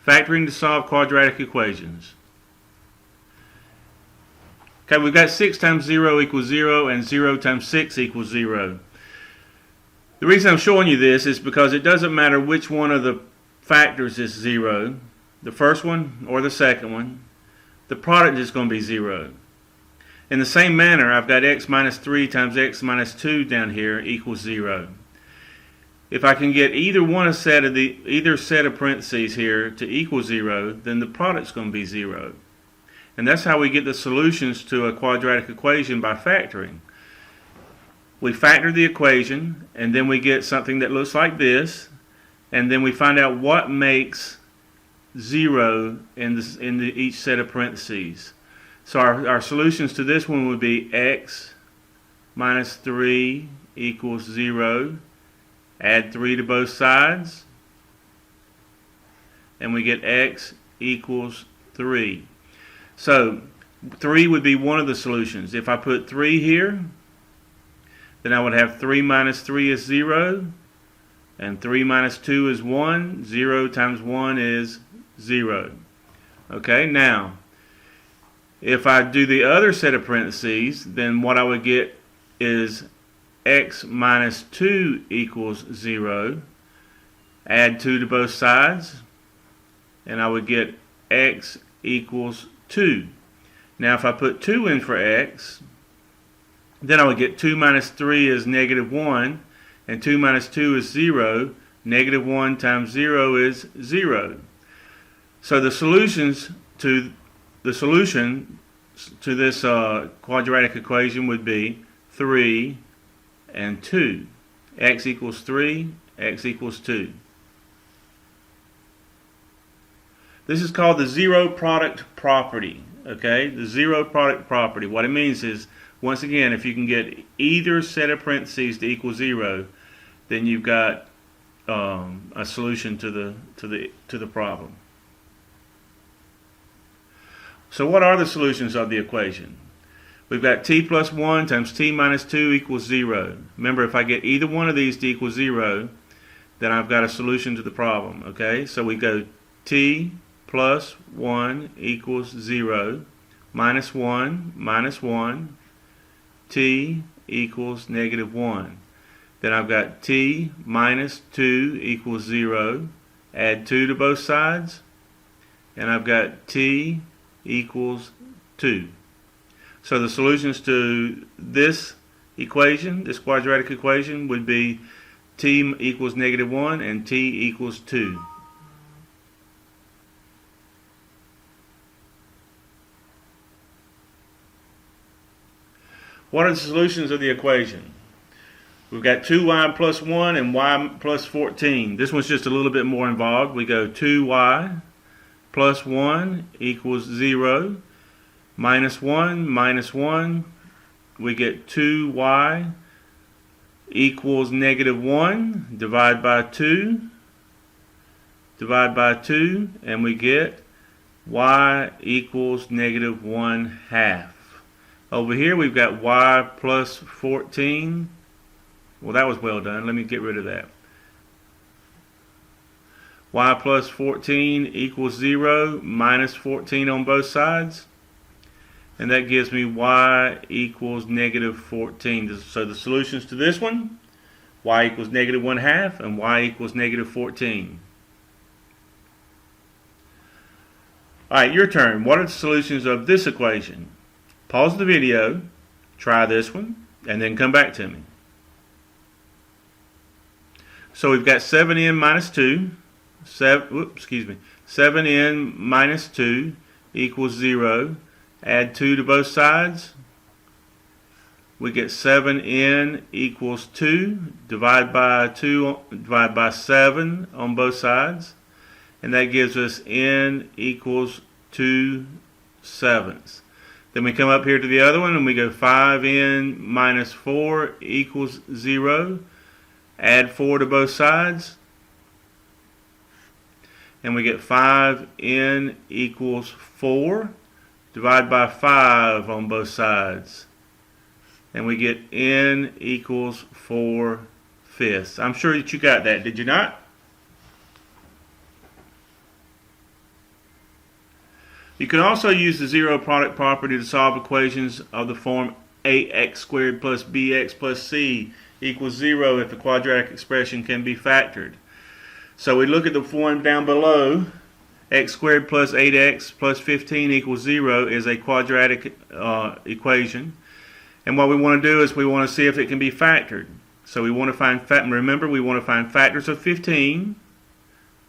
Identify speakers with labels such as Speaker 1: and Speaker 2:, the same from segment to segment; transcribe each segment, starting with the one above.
Speaker 1: Factoring to solve quadratic equations. Okay, we've got 6 times 0 equals 0 and 0 times 6 equals 0. The reason I'm showing you this is because it doesn't matter which one of the factors is 0, the first one or the second one, the product is going to be 0. In the same manner, I've got x minus 3 times x minus 2 down here equals 0. If I can get either set of parentheses here to equal 0, then the product's going to be 0. And that's how we get the solutions to a quadratic equation, by factoring. We factor the equation, and then we get something that looks like this, and then we find out what makes 0 in each set of parentheses. So our solutions to this one would be x minus 3 equals 0. Add 3 to both sides, and we get x equals 3. So 3 would be one of the solutions. If I put 3 here, then I would have 3 minus 3 is 0, and 3 minus 2 is 1. 0 times 1 is 0. Okay, now if I do the other set of parentheses, then what I would get is x minus 2 equals 0. Add 2 to both sides, and I would get x equals 2. Now if I put 2 in for x, then I would get 2 minus 3 is negative 1, and 2 minus 2 is 0. Negative 1 times 0 is 0. So the solution to this quadratic equation would be 3 and 2. X equals 3, x equals 2. This is called the zero product property. Okay, the zero product property. What it means is, once again, if you can get either set of parentheses to equal 0, then you've got a solution to the problem. So what are the solutions of the equation? We've got t plus 1 times t minus 2 equals 0. Remember, if I get either one of these to equal 0, then I've got a solution to the problem. Okay, so we go t plus 1 equals 0, minus 1, t equals negative 1. Then I've got t minus 2 equals 0, add 2 to both sides, and I've got t equals 2. So the solutions to this equation, this quadratic equation, would be t equals negative 1 and t equals 2. What are the solutions of the equation? We've got 2y plus 1 and y plus 14. This one's just a little bit more involved. We go 2y plus 1 equals 0. Minus 1, we get 2y equals negative 1. Divide by 2, and we get y equals negative 1/2. Over here we've got y plus 14. Well, that was well done. Let me get rid of that. Y plus 14 equals 0, minus 14 on both sides. And that gives me y equals negative 14. So the solutions to this one, y equals negative 1/2 and y equals negative 14. Alright, your turn. What are the solutions of this equation? Pause the video, try this one, and then come back to me. So we've got 7n minus 2, 7n minus 2 equals 0. Add 2 to both sides. We get 7n equals 2. Divide by 7 on both sides. And that gives us n equals 2/7. Then we come up here to the other one and we go 5n minus 4 equals 0. Add 4 to both sides. And we get 5n equals 4. Divide by 5 on both sides. And we get n equals 4/5. I'm sure that you got that, did you not? You can also use the zero product property to solve equations of the form ax squared plus bx plus c equals 0 if the quadratic expression can be factored. So we look at the form down below. X squared plus 8x plus 15 equals 0 is a quadratic equation. And what we want to do is we want to see if it can be factored. So we want to find, remember, we want to find factors of 15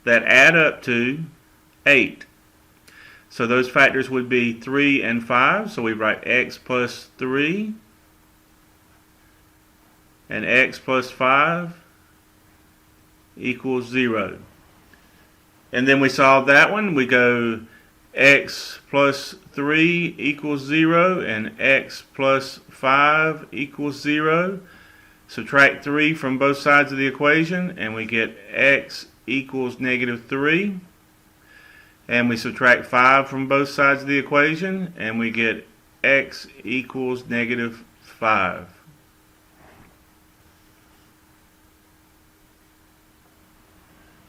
Speaker 1: that add up to 8. So those factors would be 3 and 5. So we write x plus 3 and x plus 5 equals 0. And then we solve that one. We go x plus 3 equals 0 and x plus 5 equals 0. Subtract 3 from both sides of the equation and we get x equals negative 3. And we subtract 5 from both sides of the equation and we get x equals negative 5.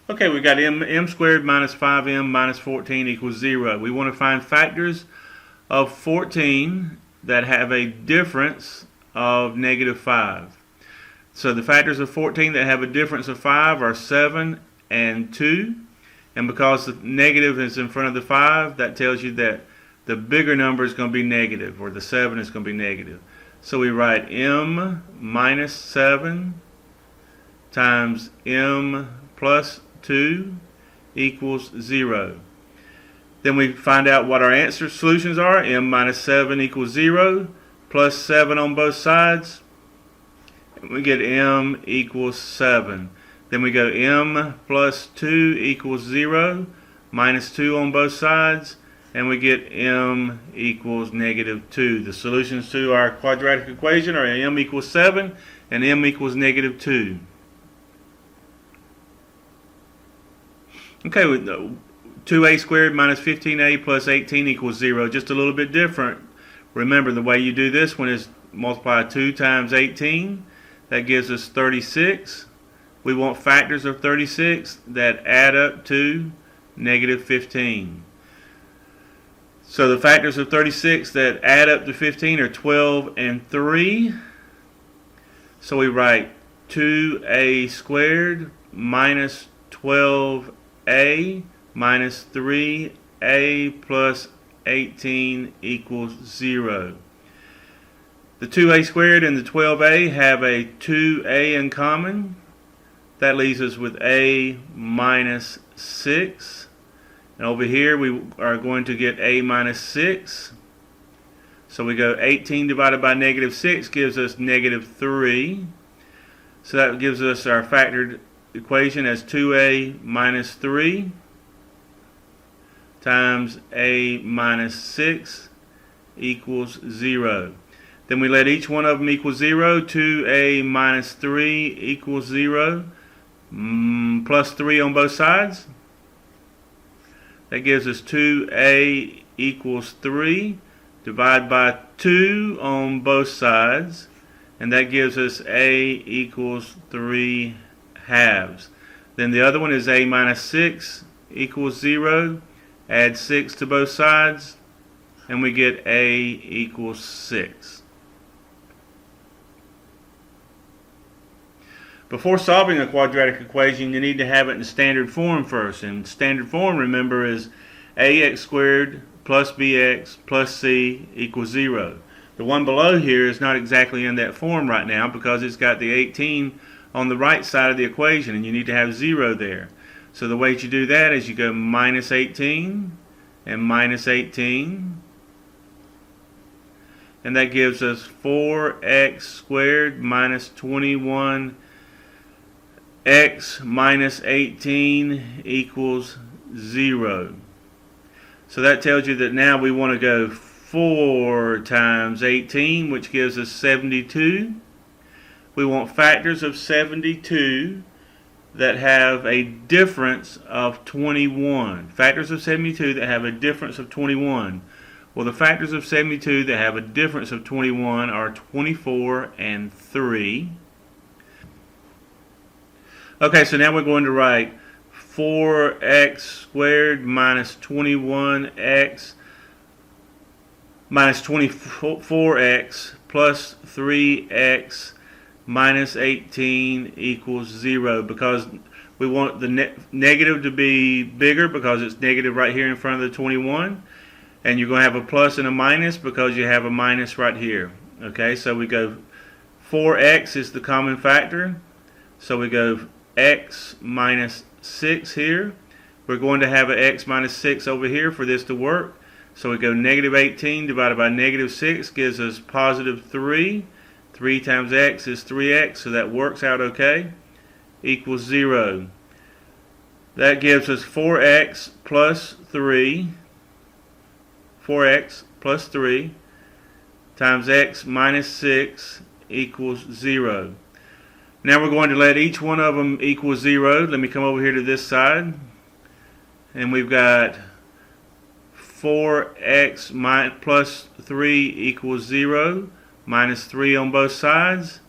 Speaker 1: Okay, we got m squared minus 5m minus 14 equals 0. We want to find factors of 14 that have a difference of negative 5. So the factors of 14 that have a difference of 5 are 7 and 2. And because the negative is in front of the 5, that tells you that the bigger number is going to be negative, or the 7 is going to be negative. So we write m minus 7 times m plus 2 equals 0. Then we find out what our answer solutions are. M minus 7 equals 0, plus 7 on both sides. And we get m equals 7. Then we go m plus 2 equals 0, minus 2 on both sides, and we get m equals negative 2. The solutions to our quadratic equation are m equals 7 and m equals negative 2. Okay, 2a squared minus 15a plus 18 equals 0. Just a little bit different. Remember, the way you do this one is multiply 2 times 18. That gives us 36. We want factors of 36 that add up to negative 15. So the factors of 36 that add up to 15 are 12 and 3. So we write 2a squared minus 12a minus 3a plus 18 equals 0. The 2a squared and the 12a have a 2a in common. That leaves us with a minus 6. And over here we are going to get a minus 6. So we go 18 divided by negative 6 gives us negative 3. So that gives us our factored equation as 2a minus 3 times a minus 6 equals 0. Then we let each one of them equal 0. 2a minus 3 equals 0. Plus 3 on both sides. That gives us 2a equals 3. Divide by 2 on both sides. And that gives us a equals 3 halves. Then the other one is a minus 6 equals 0. Add 6 to both sides. And we get a equals 6. Before solving a quadratic equation, you need to have it in standard form first. And standard form, remember, is ax squared plus bx plus c equals 0. The one below here is not exactly in that form right now because it's got the 18 on the right side of the equation, and you need to have 0 there. So the way that you do that is you go minus 18 and minus 18. And that gives us 4x squared minus 21 x minus 18 equals 0. So that tells you that now we want to go 4 times 18, which gives us 72. We want factors of 72 that have a difference of 21. Factors of 72 that have a difference of 21. Well, the factors of 72 that have a difference of 21 are 24 and 3. Okay, so now we're going to write 4x squared minus 21x minus 24x plus 3x minus 18 equals 0, because we want the negative to be bigger because it's negative right here in front of the 21, and you're going to have a plus and a minus because you have a minus right here. Okay, so we go 4x is the common factor, so we go x minus 6 here. We're going to have an x minus 6 over here for this to work, so we go negative 18 divided by negative 6 gives us positive 3. 3 times x is 3x, so that works out okay, equals 0. That gives us 4x plus 3, 4x plus 3 times x minus 6 equals 0. Now we're going to let each one of them equal 0. Let me come over here to this side, and we've got 4x plus 3 equals 0, minus 3 on both sides.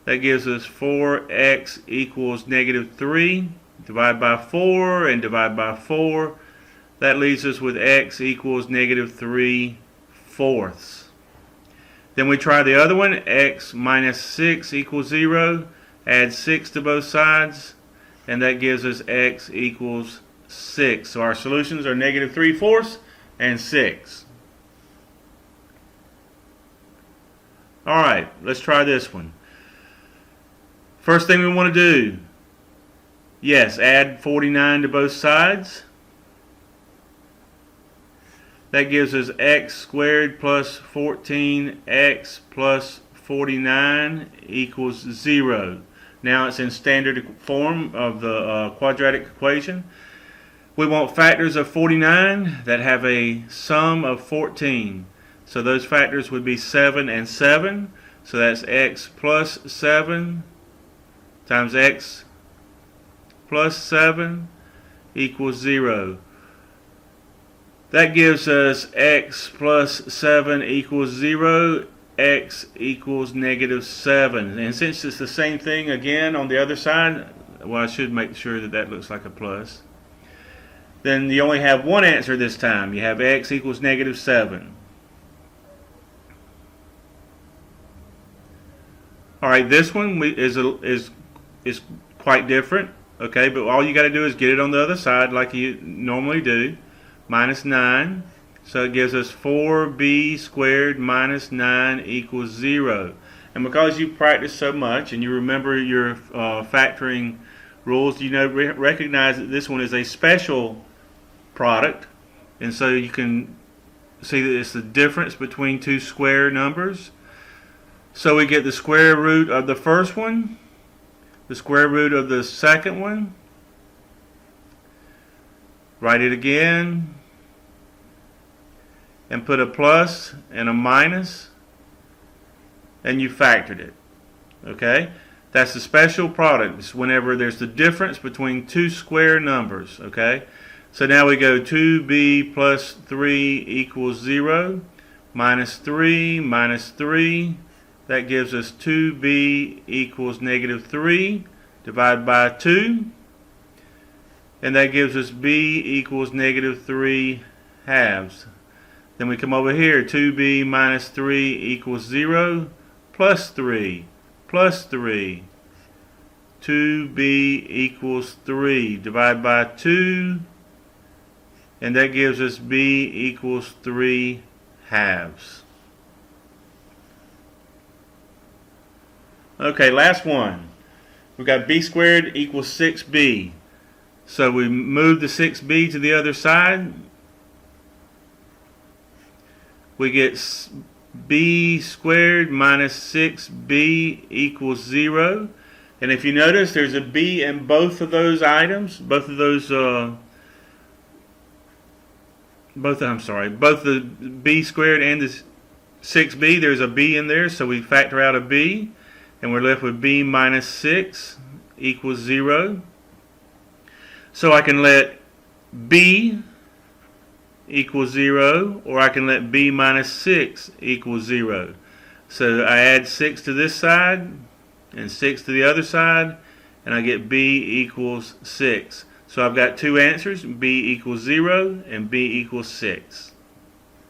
Speaker 1: That gives us 4x equals negative 3. Divide by 4 and divide by 4. That leaves us with x equals negative 3/4. Then we try the other one, x minus 6 equals 0. Add 6 to both sides, and that gives us x equals 6. So our solutions are negative 3/4 and 6. Alright, let's try this one. First thing we want to do, yes, add 49 to both sides. That gives us x squared plus 14x plus 49 equals 0. Now it's in standard form of the quadratic equation. We want factors of 49 that have a sum of 14. So those factors would be 7 and 7. So that's x plus 7 times x plus 7 equals 0. That gives us x plus 7 equals 0, x equals negative 7. And since it's the same thing again on the other side, well, I should make sure that that looks like a plus. Then you only have one answer this time. You have x equals negative 7. Alright, this one is quite different. Okay, but all you got to do is get it on the other side like you normally do. Minus 9. So it gives us 4b squared minus 9 equals 0. And because you practice so much and you remember your factoring rules, you know, recognize that this one is a special product. And so you can see that it's the difference between two square numbers. So we get the square root of the first one, the square root of the second one. Write it again, and put a plus and a minus, and you factored it. Okay? That's the special product. It's whenever there's the difference between two square numbers. Okay? So now we go 2b plus 3 equals 0, minus 3 minus 3. That gives us 2b equals negative 3, divided by 2. And that gives us b equals negative 3 halves. Then we come over here, 2b minus 3 equals 0, plus 3, plus 3. 2b equals 3, divided by 2. And that gives us b equals 3 halves. Okay, last one. We've got b squared equals 6b. So we move the 6b to the other side. We get b squared minus 6b equals 0. And if you notice, there's a b in both of those items. Both the b squared and the 6b, there's a b in there, so we factor out a b. And we're left with b minus 6 equals 0. So I can let b equal 0, or I can let b minus 6 equal 0. So I add 6 to this side and 6 to the other side, and I get b equals 6. So I've got two answers, b equals 0 and b equals 6.